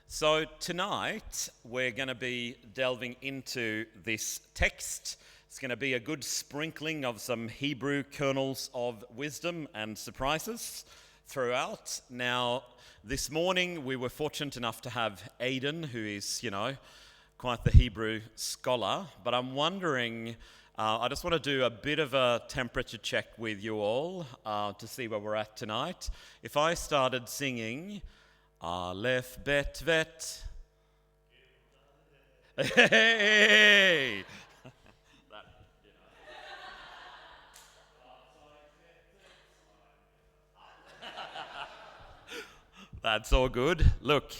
So tonight we're going to be delving into this text. It's going to be a good sprinkling of some Hebrew kernels of wisdom and surprises throughout. Now, this morning we were fortunate enough to have Aidan, who is, quite the Hebrew scholar. But I'm wondering, I just want to do a bit of a temperature check with you all to see where we're at tonight. If I started singing Aleph Bet Vet. Hey! That's all good. Look,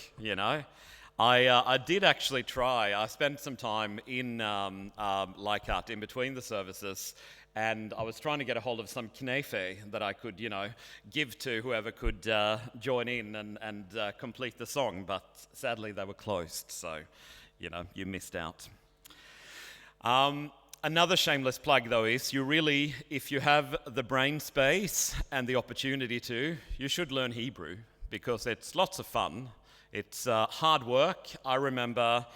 I did actually try. I spent some time in Leichhardt in between the services, and I was trying to get a hold of some knefe that I could, give to whoever could join in and complete the song, but sadly they were closed, so, you missed out. Another shameless plug, though, is if you have the brain space and the opportunity to, you should learn Hebrew, because it's lots of fun. It's hard work. I remember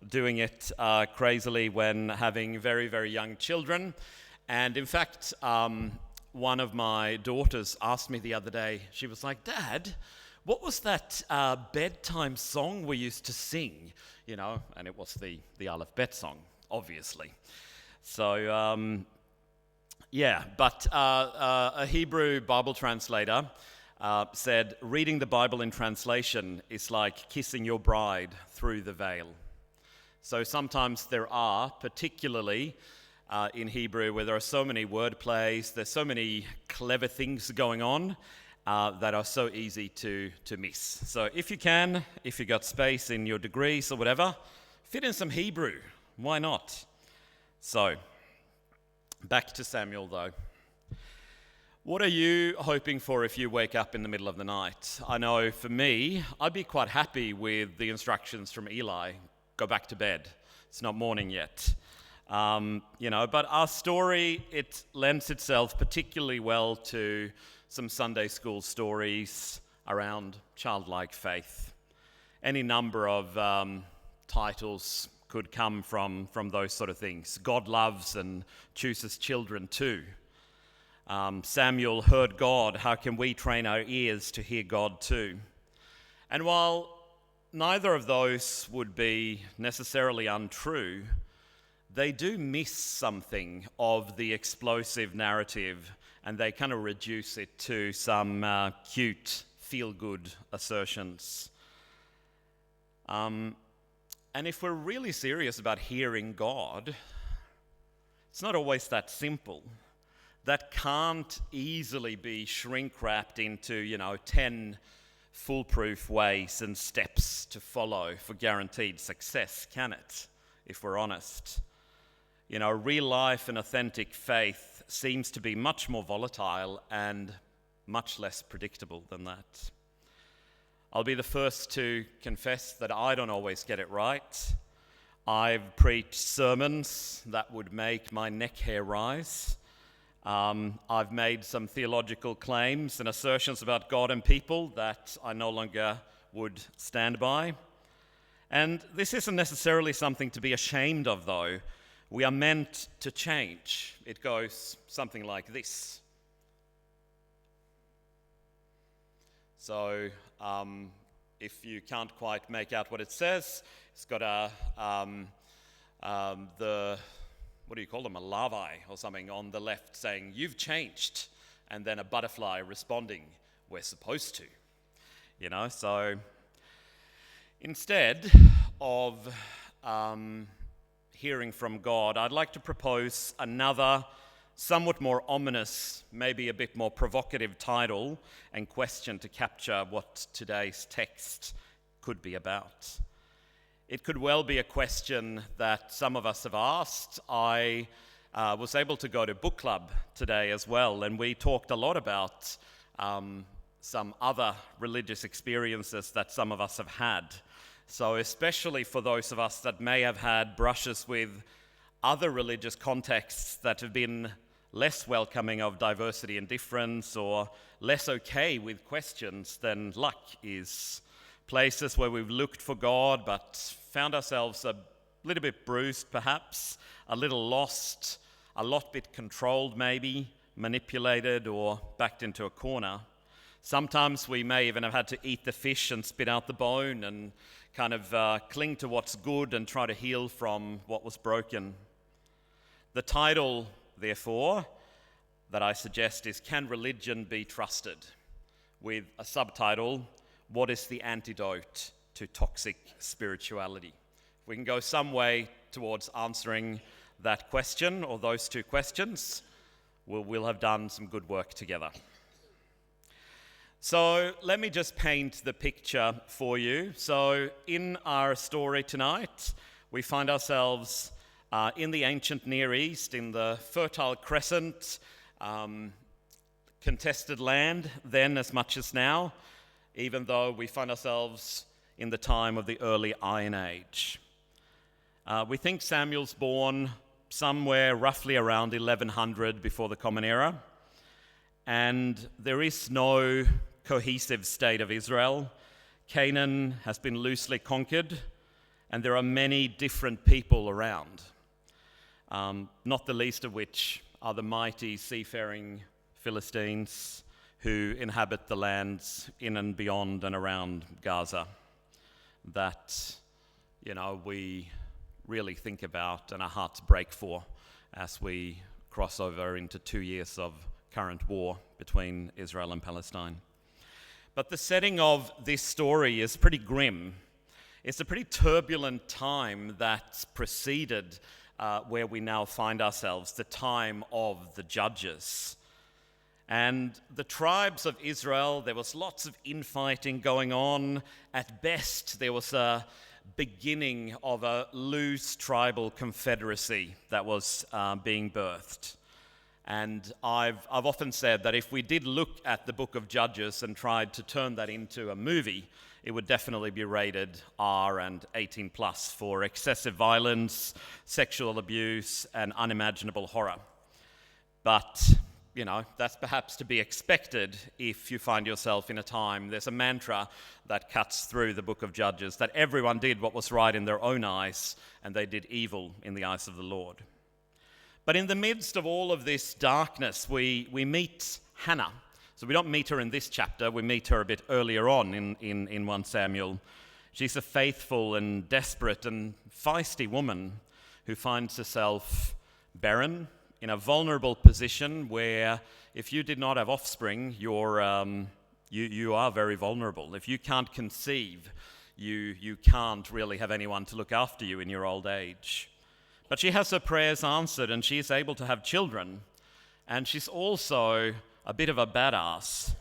doing it crazily when having very, very young children. And in fact, one of my daughters asked me the other day, she was like, "Dad, what was that bedtime song we used to sing?" And it was the Aleph Bet song, obviously. So, but a Hebrew Bible translator said, reading the Bible in translation is like kissing your bride through the veil. So sometimes there are, particularly in Hebrew, where there are so many word plays, there's so many clever things going on that are so easy to miss. So if you got space in your degrees or whatever, fit in some Hebrew. Why not? So, back to Samuel though. What are you hoping for if you wake up in the middle of the night? I know for me, I'd be quite happy with the instructions from Eli. Go back to bed. It's not morning yet. But our story, it lends itself particularly well to some Sunday school stories around childlike faith. Any number of titles could come from those sort of things. God loves and chooses children too. Samuel heard God. How can we train our ears to hear God too? And while neither of those would be necessarily untrue, they do miss something of the explosive narrative, and they kind of reduce it to some cute, feel-good assertions. And if we're really serious about hearing God, it's not always that simple. That can't easily be shrink-wrapped into, 10 foolproof ways and steps to follow for guaranteed success, can it, if we're honest? Real life and authentic faith seems to be much more volatile and much less predictable than that. I'll be the first to confess that I don't always get it right. I've preached sermons that would make my neck hair rise. I've made some theological claims and assertions about God and people that I no longer would stand by. And this isn't necessarily something to be ashamed of, though. We are meant to change. It goes something like this. So, if you can't quite make out what it says, it's got what do you call them, a larvae or something on the left saying, "You've changed," and then a butterfly responding, "We're supposed to." So instead of hearing from God, I'd like to propose another, somewhat more ominous, maybe a bit more provocative title and question to capture what today's text could be about. It could well be a question that some of us have asked. I was able to go to book club today as well, and we talked a lot about some other religious experiences that some of us have had. So especially for those of us that may have had brushes with other religious contexts that have been less welcoming of diversity and difference, or less okay with questions, then luck is places where we've looked for God but found ourselves a little bit bruised perhaps, a little lost, a lot bit controlled maybe, manipulated or backed into a corner. Sometimes we may even have had to eat the fish and spit out the bone and kind of cling to what's good and try to heal from what was broken. The title, therefore, that I suggest is Can Religion Be Trusted? With a subtitle, What is the Antidote to Toxic Spirituality? We can go some way towards answering that question or those two questions. We'll have done some good work together. So let me just paint the picture for you. So in our story tonight, we find ourselves in the ancient Near East, in the Fertile Crescent, contested land then as much as now, even though we find ourselves in the time of the early Iron Age. We think Samuel's born somewhere roughly around 1100 before the Common Era, and there is no cohesive state of Israel. Canaan has been loosely conquered, and there are many different people around, not the least of which are the mighty seafaring Philistines who inhabit the lands in and beyond and around Gaza that, we really think about and our hearts break for as we cross over into 2 years of current war between Israel and Palestine. But the setting of this story is pretty grim. It's a pretty turbulent time that preceded where we now find ourselves, the time of the Judges. And the tribes of Israel, there was lots of infighting going on. At best, there was a beginning of a loose tribal confederacy that was being birthed. And I've often said that if we did look at the book of Judges and tried to turn that into a movie, it would definitely be rated R and 18 plus for excessive violence, sexual abuse, and unimaginable horror. But, that's perhaps to be expected if you find yourself in a time. There's a mantra that cuts through the book of Judges, that everyone did what was right in their own eyes, and they did evil in the eyes of the Lord. But in the midst of all of this darkness, we meet Hannah. So we don't meet her in this chapter, we meet her a bit earlier on in 1 Samuel. She's a faithful and desperate and feisty woman who finds herself barren, in a vulnerable position where if you did not have offspring, you are very vulnerable. If you can't conceive, you can't really have anyone to look after you in your old age. But she has her prayers answered and she is able to have children. And she's also a bit of a badass,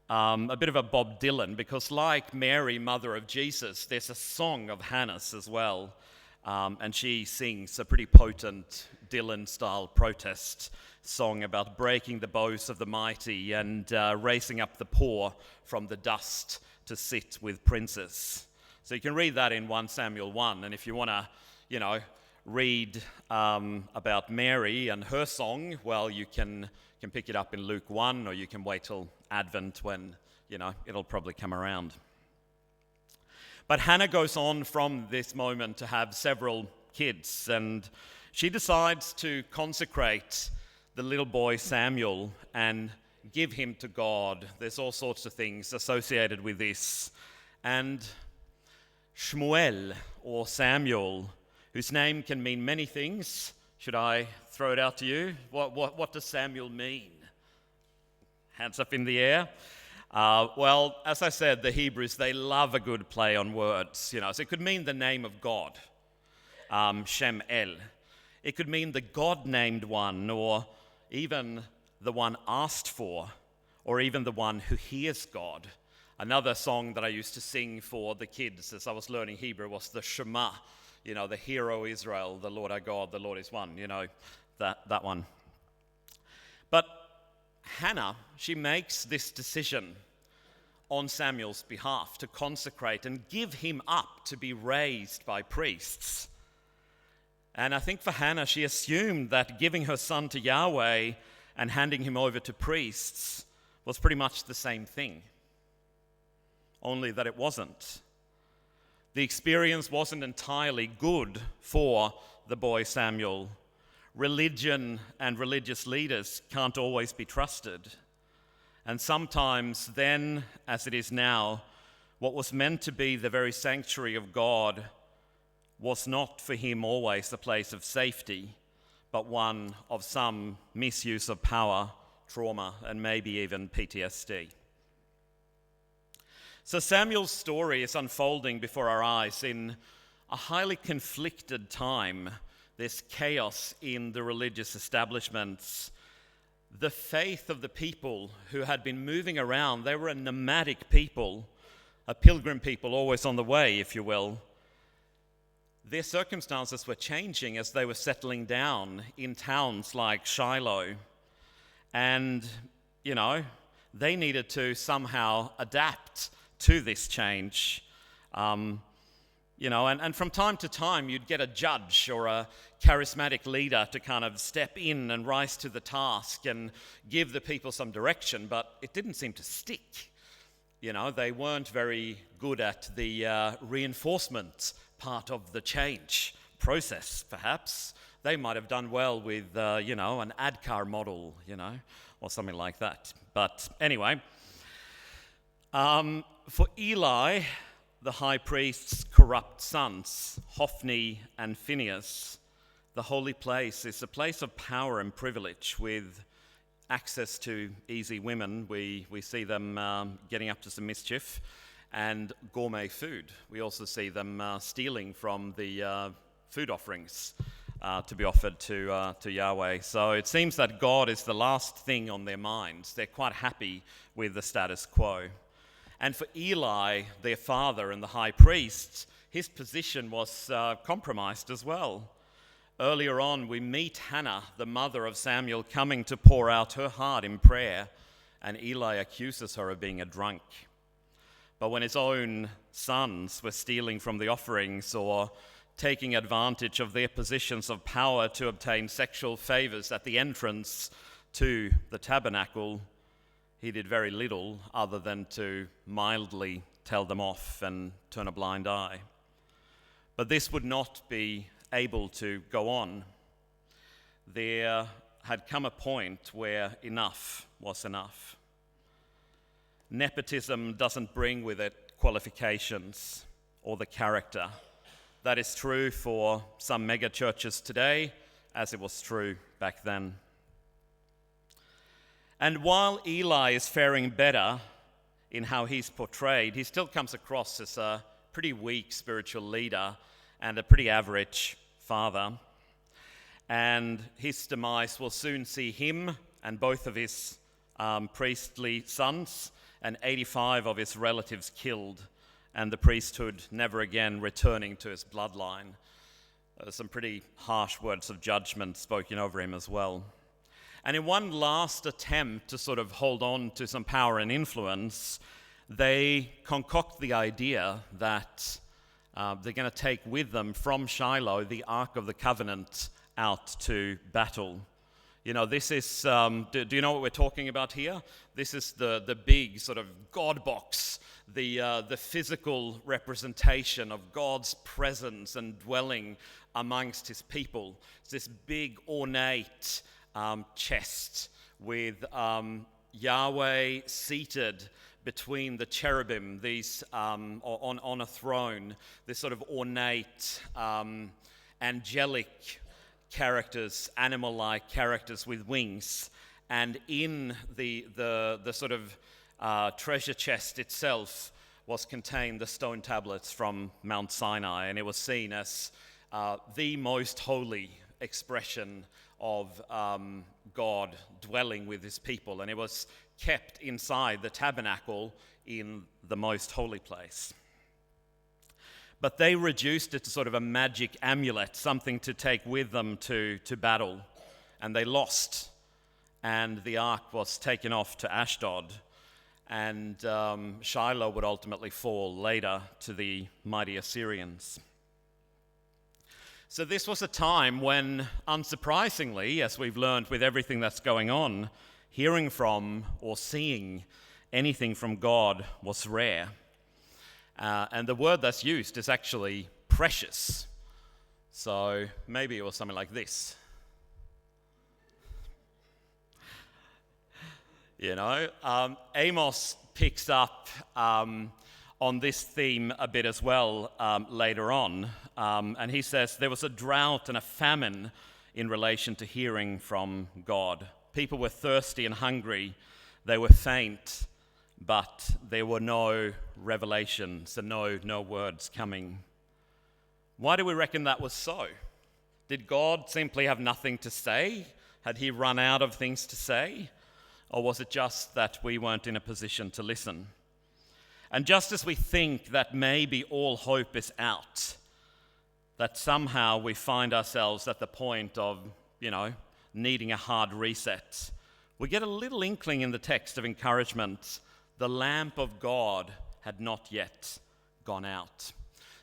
a bit of a Bob Dylan, because like Mary, mother of Jesus, there's a song of Hannah's as well. And she sings a pretty potent Dylan-style protest song about breaking the bows of the mighty and raising up the poor from the dust to sit with princes. So you can read that in 1 Samuel 1, and if you want to, read about Mary and her song, well, you can pick it up in Luke 1, or you can wait till Advent when, it'll probably come around. But Hannah goes on from this moment to have several kids, and she decides to consecrate the little boy Samuel and give him to God. There's all sorts of things associated with this. And Shmuel, or Samuel, whose name can mean many things. Should I throw it out to you? What does Samuel mean? Hands up in the air. Well, as I said, the Hebrews, they love a good play on words. So it could mean the name of God, Shem El. It could mean the God-named one, or even the one asked for, or even the one who hears God. Another song that I used to sing for the kids as I was learning Hebrew was the Shema, the Hear, O Israel, the Lord our God, the Lord is one, that one. But Hannah, she makes this decision on Samuel's behalf to consecrate and give him up to be raised by priests. And I think for Hannah, she assumed that giving her son to Yahweh and handing him over to priests was pretty much the same thing, only that it wasn't. The experience wasn't entirely good for the boy Samuel. Religion and religious leaders can't always be trusted. And sometimes then, as it is now, what was meant to be the very sanctuary of God was not for him always a place of safety, but one of some misuse of power, trauma, and maybe even PTSD. So Samuel's story is unfolding before our eyes in a highly conflicted time. There's chaos in the religious establishments. The faith of the people who had been moving around, they were a nomadic people, a pilgrim people, always on the way, if you will. Their circumstances were changing as they were settling down in towns like Shiloh. And, they needed to somehow adapt to this change. And from time to time, you'd get a judge or a charismatic leader to kind of step in and rise to the task and give the people some direction, but it didn't seem to stick. They weren't very good at the reinforcement part of the change process, perhaps. They might have done well with, an ad car model, or something like that. But anyway, for Eli, the high priest's corrupt sons, Hophni and Phinehas, the holy place is a place of power and privilege with access to easy women. We see them getting up to some mischief, and gourmet food. We also see them stealing from the food offerings to be offered to Yahweh. So it seems that God is the last thing on their minds. They're quite happy with the status quo. And for Eli, their father and the high priest, his position was compromised as well. Earlier on, we meet Hannah, the mother of Samuel, coming to pour out her heart in prayer, and Eli accuses her of being a drunk. But when his own sons were stealing from the offerings or taking advantage of their positions of power to obtain sexual favors at the entrance to the tabernacle, he did very little other than to mildly tell them off and turn a blind eye. But this would not be able to go on. There had come a point where enough was enough. Nepotism doesn't bring with it qualifications or the character. That is true for some mega churches today, as it was true back then. And while Eli is faring better in how he's portrayed, he still comes across as a pretty weak spiritual leader and a pretty average father. And his demise will soon see him and both of his priestly sons and 85 of his relatives killed, and the priesthood never again returning to his bloodline. Some pretty harsh words of judgment spoken over him as well. And in one last attempt to sort of hold on to some power and influence, they concoct the idea that they're going to take with them from Shiloh the Ark of the Covenant out to battle. This is, do you know what we're talking about here? This is the big sort of God box, the physical representation of God's presence and dwelling amongst his people. It's this big ornate chest with Yahweh seated between the cherubim, these on a throne, this sort of ornate, angelic characters, animal-like characters with wings, and in the sort of treasure chest itself was contained the stone tablets from Mount Sinai, and it was seen as the most holy expression of God dwelling with his people, and it was kept inside the tabernacle in the most holy place. But they reduced it to sort of a magic amulet, something to take with them to battle, and they lost, and the ark was taken off to Ashdod, and Shiloh would ultimately fall later to the mighty Assyrians. So this was a time when, unsurprisingly, as we've learned with everything that's going on, hearing from or seeing anything from God was rare. And the word that's used is actually precious. So maybe it was something like this. Amos picks up on this theme a bit as well later on. And he says there was a drought and a famine in relation to hearing from God. People were thirsty and hungry. They were faint, but there were no revelations and no words coming. Why do we reckon that was so? Did God simply have nothing to say? Had he run out of things to say? Or was it just that we weren't in a position to listen? And just as we think that maybe all hope is out, that somehow we find ourselves at the point of, needing a hard reset, we get a little inkling in the text of encouragement. The lamp of God had not yet gone out.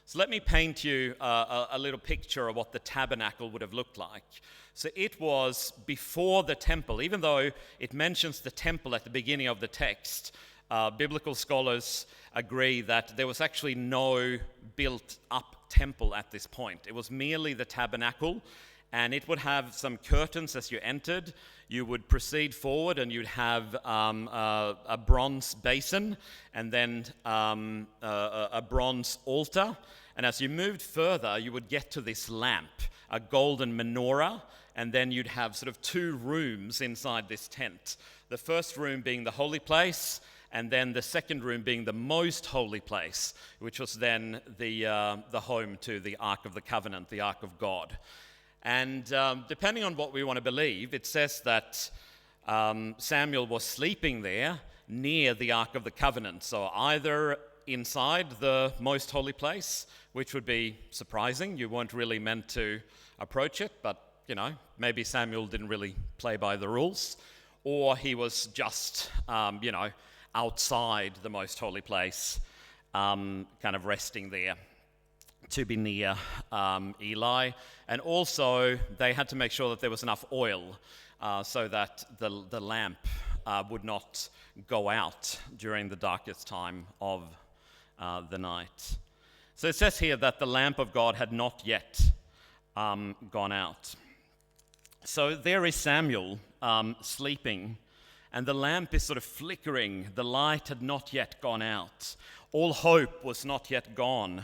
So let me paint you a little picture of what the tabernacle would have looked like. So it was before the temple. Even though it mentions the temple at the beginning of the text, biblical scholars agree that there was actually no built-up temple at this point. It was merely the tabernacle, and it would have some curtains as you entered. You would proceed forward, and you'd have a bronze basin, and then a bronze altar. And as you moved further, you would get to this lamp, a golden menorah, and then you'd have sort of two rooms inside this tent. The first room being the holy place, and then the second room being the most holy place, which was then the home to the Ark of the Covenant, the Ark of God. And depending on what we want to believe, it says that Samuel was sleeping there near the Ark of the Covenant. So either inside the most holy place, which would be surprising. You weren't really meant to approach it, but maybe Samuel didn't really play by the rules, or he was just, outside the most holy place, kind of resting there to be near Eli. And also, they had to make sure that there was enough oil so that the lamp would not go out during the darkest time of the night. So it says here that the lamp of God had not yet gone out. So there is Samuel sleeping, and the lamp is sort of flickering. The light had not yet gone out. All hope was not yet gone.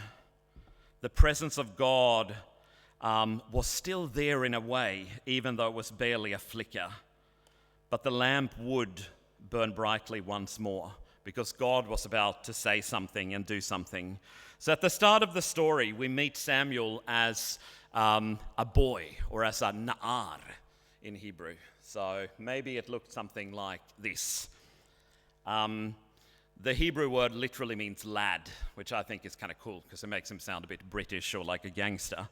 The presence of God was still there in a way, even though it was barely a flicker. But the lamp would burn brightly once more, because God was about to say something and do something. So at the start of the story, we meet Samuel as a boy, or as a na'ar in Hebrew. So maybe it looked something like this. The Hebrew word literally means lad, which I think is kind of cool because it makes him sound a bit British or like a gangster.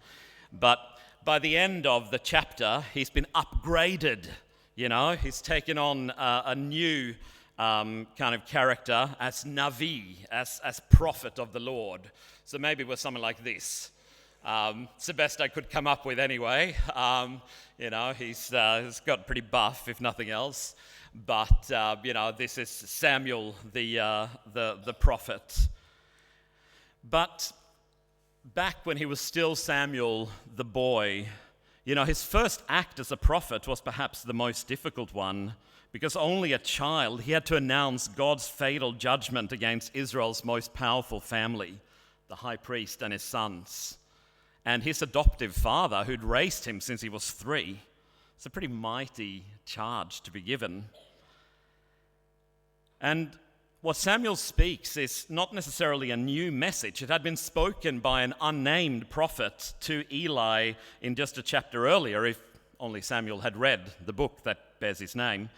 But by the end of the chapter, he's been upgraded. He's taken on a new kind of character as Navi, as prophet of the Lord. So maybe it was something like this. It's the best I could come up with anyway. He's got pretty buff, if nothing else. But, this is Samuel, the prophet. But back when he was still Samuel, the boy, his first act as a prophet was perhaps the most difficult one, because only a child, he had to announce God's fatal judgment against Israel's most powerful family, the high priest and his sons, and his adoptive father, who'd raised him since he was 3. It's a pretty mighty charge to be given. And what Samuel speaks is not necessarily a new message. It had been spoken by an unnamed prophet to Eli in just a chapter earlier, if only Samuel had read the book that bears his name.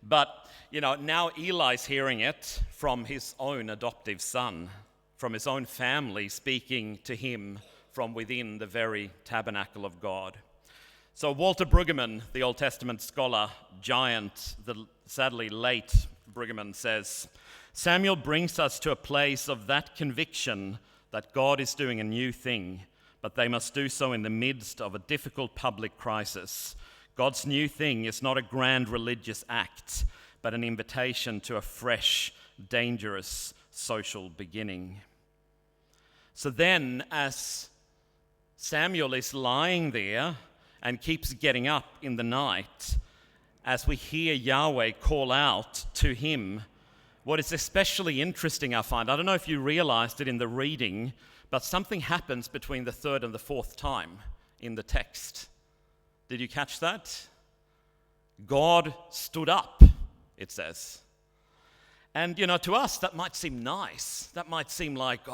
But, now Eli's hearing it from his own adoptive son, from his own family speaking to him from within the very tabernacle of God. So Walter Brueggemann, the Old Testament scholar, giant, the sadly late Brueggemann, says, Samuel brings us to a place of that conviction that God is doing a new thing, but they must do so in the midst of a difficult public crisis. God's new thing is not a grand religious act, but an invitation to a fresh, dangerous social beginning. So then, as Samuel is lying there and keeps getting up in the night, as we hear Yahweh call out to him, what is especially interesting, I find, I don't know if you realized it in the reading, but something happens between the third and the fourth time in the text. Did you catch that? God stood up, it says. And, to us, that might seem nice. That might seem like,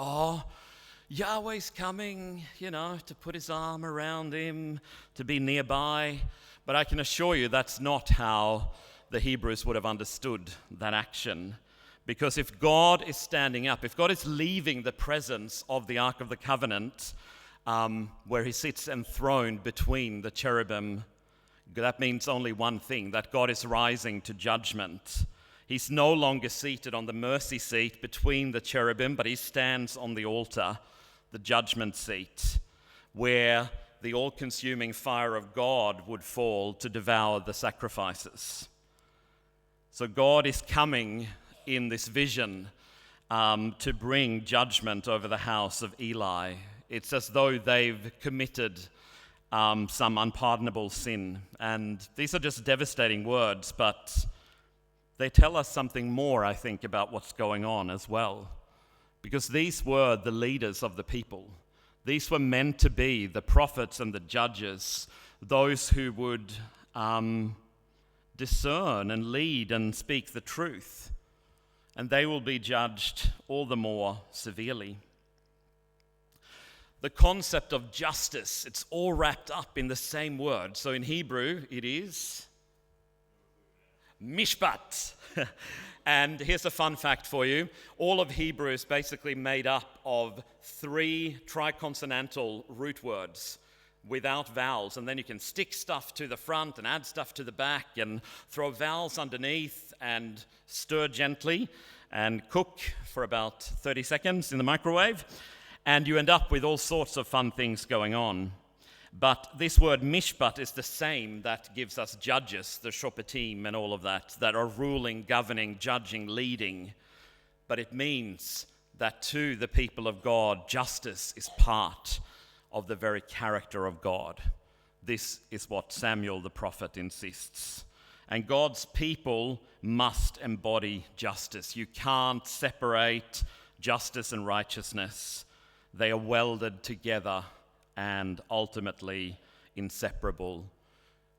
Yahweh's coming, to put his arm around him, to be nearby. But I can assure you that's not how the Hebrews would have understood that action. Because if God is standing up, if God is leaving the presence of the Ark of the Covenant, where he sits enthroned between the cherubim, that means only one thing, that God is rising to judgment. He's no longer seated on the mercy seat between the cherubim, but he stands on the altar, the judgment seat, where the all-consuming fire of God would fall to devour the sacrifices. So God is coming in this vision to bring judgment over the house of Eli. It's as though they've committed some unpardonable sin. And these are just devastating words, but they tell us something more, I think, about what's going on as well. Because these were the leaders of the people. These were meant to be the prophets and the judges, those who would discern and lead and speak the truth. And they will be judged all the more severely. The concept of justice, it's all wrapped up in the same word. So in Hebrew, it is mishpat. And here's a fun fact for you. All of Hebrew is basically made up of 3 triconsonantal root words without vowels. And then you can stick stuff to the front and add stuff to the back and throw vowels underneath and stir gently and cook for about 30 seconds in the microwave. And you end up with all sorts of fun things going on. But this word mishpat is the same that gives us judges, the shopatim and all of that are ruling, governing, judging, leading. But it means that to the people of God, justice is part of the very character of God. This is what Samuel the prophet insists. And God's people must embody justice. You can't separate justice and righteousness. They are welded together and ultimately inseparable.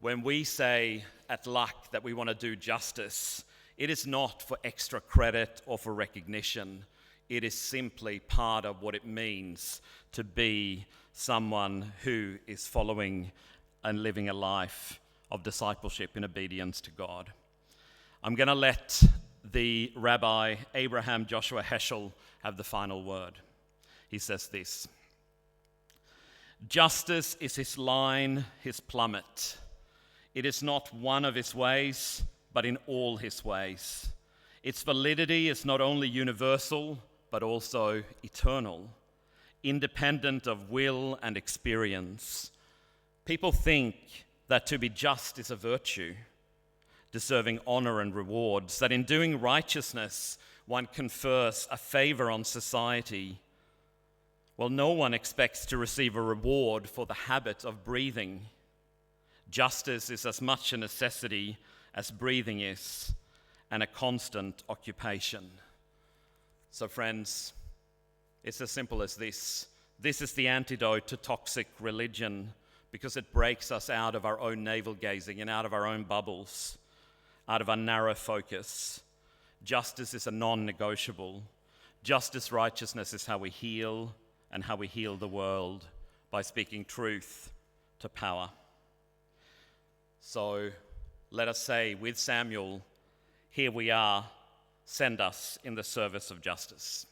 When we say at Luck that we want to do justice, it is not for extra credit or for recognition. It is simply part of what it means to be someone who is following and living a life of discipleship in obedience to God. I'm going to let the Rabbi Abraham Joshua Heschel have the final word. He says this: justice is his line, his plummet. It is not one of his ways, but in all his ways. Its validity is not only universal, but also eternal, independent of will and experience. People think that to be just is a virtue, deserving honor and rewards, that in doing righteousness one confers a favor on society. Well, no one expects to receive a reward for the habit of breathing. Justice is as much a necessity as breathing is, and a constant occupation. So friends, it's as simple as this. This is the antidote to toxic religion, because it breaks us out of our own navel-gazing and out of our own bubbles, out of our narrow focus. Justice is a non-negotiable. Justice, righteousness is how we heal, and how we heal the world, by speaking truth to power. So let us say with Samuel, here we are, send us in the service of justice.